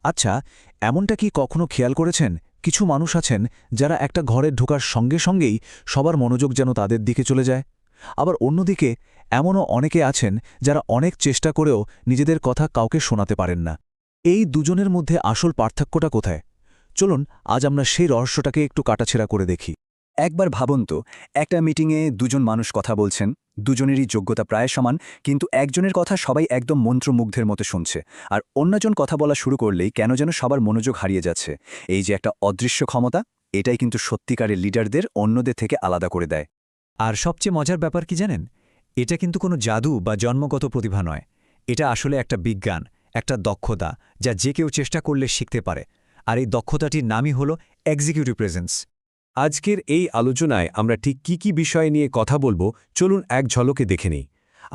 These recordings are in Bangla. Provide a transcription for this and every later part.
আচ্ছা, এমনটা কি কখনো খেয়াল করেছেন কিছু মানুষ আছেন যারা একটা ঘরে ঢোকার সঙ্গে সঙ্গেই সবার মনোযোগ যেন তাদের দিকে চলে যায়? আবার অন্যদিকে এমনও অনেকে আছেন যারা অনেক চেষ্টা করেও নিজেদের কথা কাউকে শোনাতে পারেন না। এই দুজনের মধ্যে আসল পার্থক্যটা কোথায়? চলুন আজ আমরা সেই রহস্যটাকে একটু কাটাছেঁড়া করে দেখি। একবার ভাবুন তো, একটা মিটিংয়ে দুজন মানুষ কথা বলছেন, দুজনেরই যোগ্যতা প্রায় সমান, কিন্তু একজনের কথা সবাই একদম মন্ত্রমুগ্ধের মতো শুনছে, আর অন্যজন কথা বলা শুরু করলেই কেন যেন সবার মনোযোগ হারিয়ে যাচ্ছে। এই যে একটা অদৃশ্য ক্ষমতা, এটাই কিন্তু সত্যিকারের লিডারদের অন্যদের থেকে আলাদা করে দেয়। আর সবচেয়ে মজার ব্যাপার কি জানেন? এটা কিন্তু কোনো জাদু বা জন্মগত প্রতিভা নয়। এটা আসলে একটা বিজ্ঞান, একটা দক্ষতা, যা যে কেউ চেষ্টা করলে শিখতে পারে। আর এই দক্ষতাটির নামই হলো এক্সিকিউটিভ প্রেজেন্স। আজকের এই আলোচনায় আমরা ঠিক কি বিষয় নিয়ে কথা বলবো, চলুন এক ঝলকে দেখে নিই।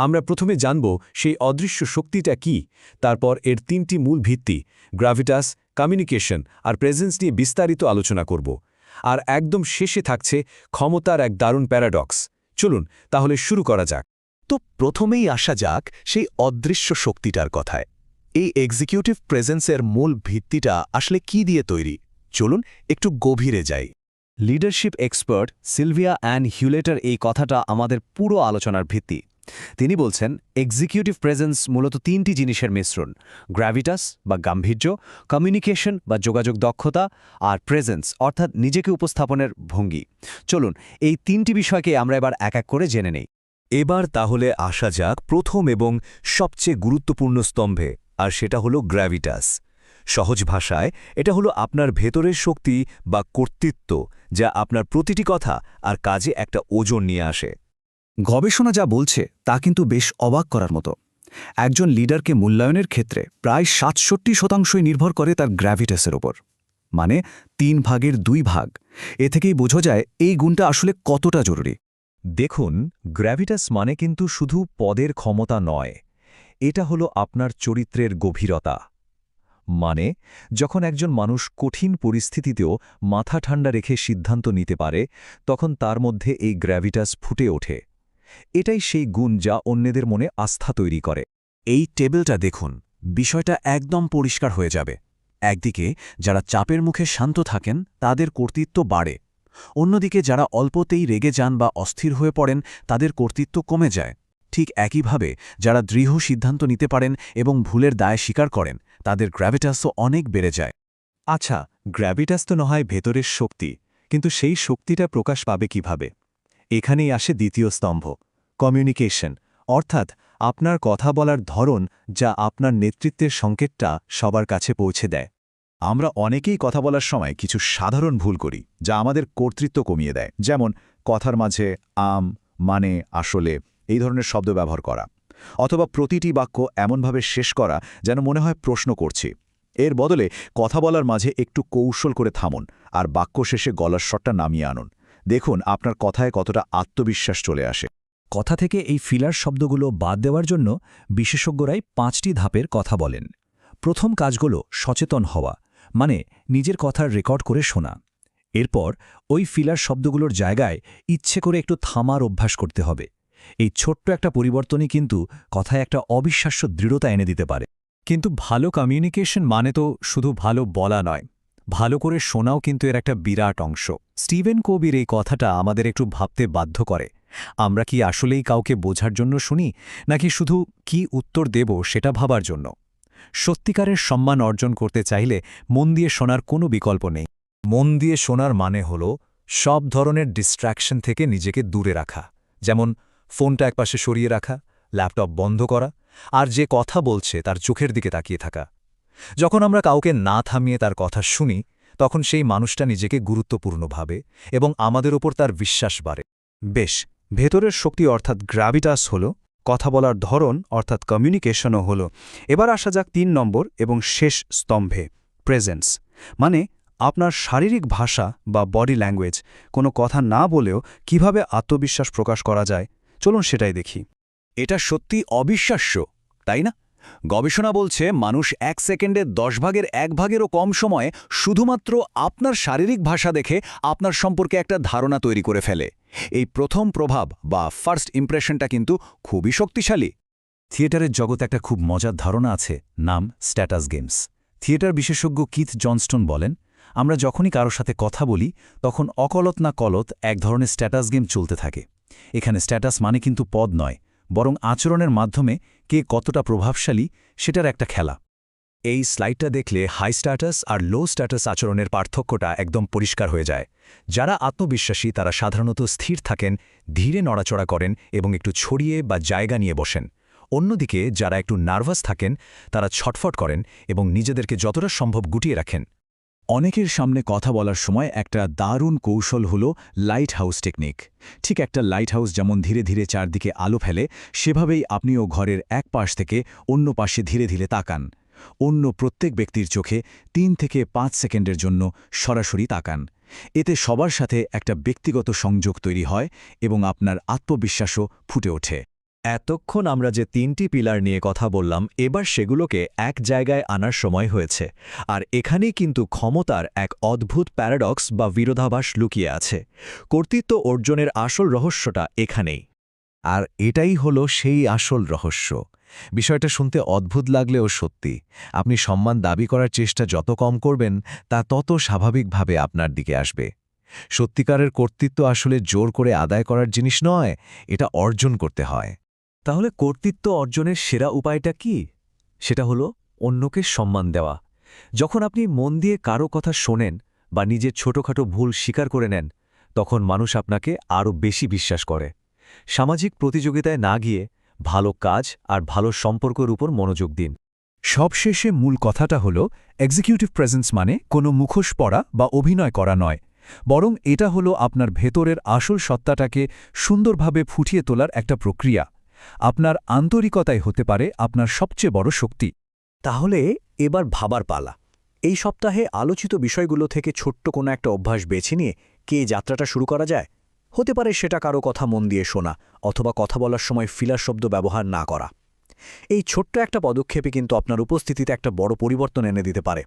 আমরা প্রথমে জানব সেই অদৃশ্য শক্তিটা কি, তারপর এর তিনটি মূল ভিত্তি গ্র্যাভিটাস, কমিউনিকেশন আর প্রেজেন্স নিয়ে বিস্তারিত আলোচনা করব। আর একদম শেষে থাকছে ক্ষমতার এক দারুণ প্যারাডক্স। চলুন তাহলে শুরু করা যাক। তো প্রথমেই আসা যাক সেই অদৃশ্য শক্তিটার কথায়। এই এক্সিকিউটিভ প্রেজেন্সের মূল ভিত্তিটা আসলে কি দিয়ে তৈরি? চলুন একটু গভীরে যাই। লিডারশিপ এক্সপার্ট সিলভিয়া অ্যান হিউলেটার এই কথাটা আমাদের পুরো আলোচনার ভিত্তি। তিনি বলছেন, এক্সিকিউটিভ প্রেজেন্স মূলত তিনটি জিনিসের মিশ্রণ: গ্র্যাভিটাস বা গাম্ভীর্য, কমিউনিকেশন বা যোগাযোগ দক্ষতা, আর প্রেজেন্স অর্থাৎ নিজেকে উপস্থাপনের ভঙ্গি। চলুন এই তিনটি বিষয়কে আমরা এবার এক এক করে জেনে নেই। এবার তাহলে আসা যাক প্রথম এবং সবচেয়ে গুরুত্বপূর্ণ স্তম্ভে, আর সেটা হলো গ্র্যাভিটাস। সহজ ভাষায় এটা হলো আপনার ভেতরের শক্তি বা কর্তৃত্ব, যা আপনার প্রতিটি কথা আর কাজে একটা ওজন নিয়ে আসে। গবেষণা যা বলছে তা কিন্তু বেশ অবাক করার মতো। একজন লিডারকে মূল্যায়নের ক্ষেত্রে প্রায় ৬৭% নির্ভর করে তার গ্র্যাভিটাসের ওপর, মানে 3/2 ভাগ। এ থেকেই বোঝা যায় এই গুণটা আসলে কতটা জরুরি। দেখুন, গ্র্যাভিটাস মানে কিন্তু শুধু পদের ক্ষমতা নয়, এটা হলো আপনার চরিত্রের গভীরতা। মানে যখন একজন মানুষ কঠিন পরিস্থিতিতেও মাথা ঠান্ডা রেখে সিদ্ধান্ত নিতে পারে, তখন তার মধ্যে এই গ্র্যাভিটাস ফুটে ওঠে। এটাই সেই গুণ যা অন্যদের মনে আস্থা তৈরি করে। এই টেবিলটা দেখুন, বিষয়টা একদম পরিষ্কার হয়ে যাবে। একদিকে যারা চাপের মুখে শান্ত থাকেন তাদের কর্তৃত্ব বাড়ে, অন্যদিকে যারা অল্পতেই রেগে যান বা অস্থির হয়ে পড়েন তাদের কর্তৃত্ব কমে যায়। ঠিক একইভাবে যারা দৃঢ় সিদ্ধান্ত নিতে পারেন এবং ভুলের দায় স্বীকার করেন তাদের গ্র্যাভিটাসও অনেক বেড়ে যায়। আচ্ছা, গ্র্যাভিটাস তো নয় ভেতরের শক্তি, কিন্তু সেই শক্তিটা প্রকাশ পাবে কিভাবে? এখানেই আসে দ্বিতীয় স্তম্ভ, কমিউনিকেশন, অর্থাৎ আপনার কথা বলার ধরন, যা আপনার নেতৃত্বের সংকেতটা সবার কাছে পৌঁছে দেয়। আমরা অনেকেই কথা বলার সময় কিছু সাধারণ ভুল করি যা আমাদের কর্তৃত্ব কমিয়ে দেয়, যেমন কথার মাঝে মানে, আসলে এই ধরনের শব্দ ব্যবহার করা, অথবা প্রতিটি বাক্য এমনভাবে শেষ করা যেন মনে হয় প্রশ্ন করছি। এর বদলে কথা বলার মাঝে একটু কৌশল করে থামুন আর বাক্য শেষে গলার স্বরটা নামিয়ে আনুন। দেখুন আপনার কথায় কতটা আত্মবিশ্বাস চলে আসে। কথা থেকে এই ফিলার শব্দগুলো বাদ দেওয়ার জন্য বিশেষজ্ঞরাই 5টি ধাপের কথা বলেন। প্রথম কাজগুলো সচেতন হওয়া, মানে নিজের কথার রেকর্ড করে শোনা। এরপর ওই ফিলার শব্দগুলোর জায়গায় ইচ্ছে করে একটু থামার অভ্যাস করতে হবে। এই ছোট্ট একটা পরিবর্তনই কিন্তু কথায় একটা অবিশ্বাস্য দৃঢ়তা এনে দিতে পারে। কিন্তু ভালো কমিউনিকেশন মানে তো শুধু ভালো বলা নয়, ভালো করে শোনাও কিন্তু এর একটা বিরাট অংশ। স্টিভেন কোভির এই কথাটা আমাদের একটু ভাবতে বাধ্য করে। আমরা কি আসলেই কাউকে বোঝার জন্য শুনি, নাকি শুধু কি উত্তর দেব সেটা ভাবার জন্য? সত্যিকারের সম্মান অর্জন করতে চাইলে মন দিয়ে শোনার কোনো বিকল্প নেই। মন দিয়ে শোনার মানে হল সব ধরনের ডিস্ট্র্যাকশন থেকে নিজেকে দূরে রাখা, যেমন ফোনটা একপাশে সরিয়ে রাখা, ল্যাপটপ বন্ধ করা, আর যে কথা বলছে তার চোখের দিকে তাকিয়ে থাকা। যখন আমরা কাউকে না থামিয়ে তার কথা শুনি, তখন সেই মানুষটা নিজেকে গুরুত্বপূর্ণ ভাবে এবং আমাদের ওপর তার বিশ্বাস বাড়ে। বেশ, ভেতরের শক্তি অর্থাৎ গ্র্যাভিটাস হলো, কথা বলার ধরন অর্থাৎ কমিউনিকেশনও হলো। এবার আসা যাক 3 নম্বর এবং শেষ স্তম্ভে, প্রেজেন্স। মানে আপনার শারীরিক ভাষা বা বডি ল্যাঙ্গুয়েজ, কোনো কথা না বলেও কিভাবে আত্মবিশ্বাস প্রকাশ করা যায়, চলুন সেটাই দেখি। এটা সত্যি অবিশ্বাস্য, তাই না? গবেষণা বলছে মানুষ 1 সেকেন্ডে 10 ভাগের 1 ভাগেরও কম সময়ে শুধুমাত্র আপনার শারীরিক ভাষা দেখে আপনার সম্পর্কে একটা ধারণা তৈরি করে ফেলে। এই প্রথম প্রভাব বা ফার্স্ট ইমপ্রেশনটা কিন্তু খুবই শক্তিশালী। থিয়েটারের জগতে একটা খুব মজার ধারণা আছে, নাম স্ট্যাটাস গেমস। থিয়েটার বিশেষজ্ঞ কিথ জনস্টন বলেন, আমরা যখনই কারোর সাথে কথা বলি তখন অকলত না কলত এক ধরনের স্ট্যাটাস গেম চলতে থাকে। এখানে স্ট্যাটাস মানে কিন্তু পদ নয়, বরং আচরণের মাধ্যমে কে কতটা প্রভাবশালী সেটার একটা খেলা। এই স্লাইডটা দেখলে হাই স্ট্যাটাস আর লো স্ট্যাটাস আচরণের পার্থক্যটা একদম পরিষ্কার হয়ে যায়। যারা আত্মবিশ্বাসী তারা সাধারণত স্থির থাকেন, ধীরে নড়াচড়া করেন এবং একটু ছড়িয়ে বা জায়গা নিয়ে বসেন। অন্যদিকে যারা একটু নার্ভাস থাকেন তারা ছটফট করেন এবং নিজেদেরকে যতটা সম্ভব গুটিয়ে রাখেন। অনেকের সামনে কথা বলার সময় একটা দারুণ কৌশল হল লাইট হাউস টেকনিক। ঠিক একটা লাইট হাউস যেমন ধীরে ধীরে চারদিকে আলো ফেলে, সেভাবেই আপনিও ঘরের এক পাশ থেকে অন্য পাশে ধীরে ধীরে তাকান। অন্য প্রত্যেক ব্যক্তির চোখে ৩ থেকে ৫ সেকেন্ডের জন্য সরাসরি তাকান। এতে সবার সাথে একটা ব্যক্তিগত সংযোগ তৈরি হয় এবং আপনার আত্মবিশ্বাসও ফুটে ওঠে। এতক্ষণ আমরা যে ৩টি পিলার নিয়ে কথা বললাম, এবার সেগুলোকে এক জায়গায় আনার সময় হয়েছে। আর এখানেই কিন্তু ক্ষমতার এক অদ্ভুত প্যারাডক্স বা বিরোধাভাস লুকিয়ে আছে। কর্তৃত্ব অর্জনের আসল রহস্যটা এখানেই। আর এটাই হলো সেই আসল রহস্য। বিষয়টা শুনতে অদ্ভুত লাগলেও সত্যি। আপনি সম্মান দাবি করার চেষ্টা যত কম করবেন, তা তত স্বাভাবিকভাবে আপনার দিকে আসবে। সত্যিকারের কর্তৃত্ব আসলে জোর করে আদায় করার জিনিস নয়, এটা অর্জন করতে হয়। তাহলে কর্তৃত্ব অর্জনের সেরা উপায়টা কি? সেটা হলো অন্যকে সম্মান দেওয়া। যখন আপনি মন দিয়ে কারো কথা শোনেন বা নিজের ছোটখাটো ভুল স্বীকার করে নেন, তখন মানুষ আপনাকে আরও বেশি বিশ্বাস করে। সামাজিক প্রতিযোগিতায় না গিয়ে ভালো কাজ আর ভালো সম্পর্কের উপর মনোযোগ দিন। সবশেষে মূল কথাটা হল, এক্সিকিউটিভ প্রেজেন্স মানে কোনো মুখোশ পরা বা অভিনয় করা নয়, বরং এটা হলো আপনার ভেতরের আসল সত্তাটাকে সুন্দরভাবে ফুটিয়ে তোলার একটা প্রক্রিয়া। আপনার আন্তরিকতাই হতে পারে আপনার সবচেয়ে বড় শক্তি। তাহলে এবার ভাবার পালা। এই সপ্তাহে আলোচিত বিষয়গুলো থেকে ছোট্ট কোনো একটা অভ্যাস বেছে নিয়ে কে যাত্রাটা শুরু করা যায়? হতে পারে সেটা কারো কথা মন দিয়ে শোনা, অথবা কথা বলার সময় ফিলার শব্দ ব্যবহার না করা। এই ছোট্ট একটা পদক্ষেপে কিন্তু আপনার উপস্থিতিতে একটা বড় পরিবর্তন এনে দিতে পারে।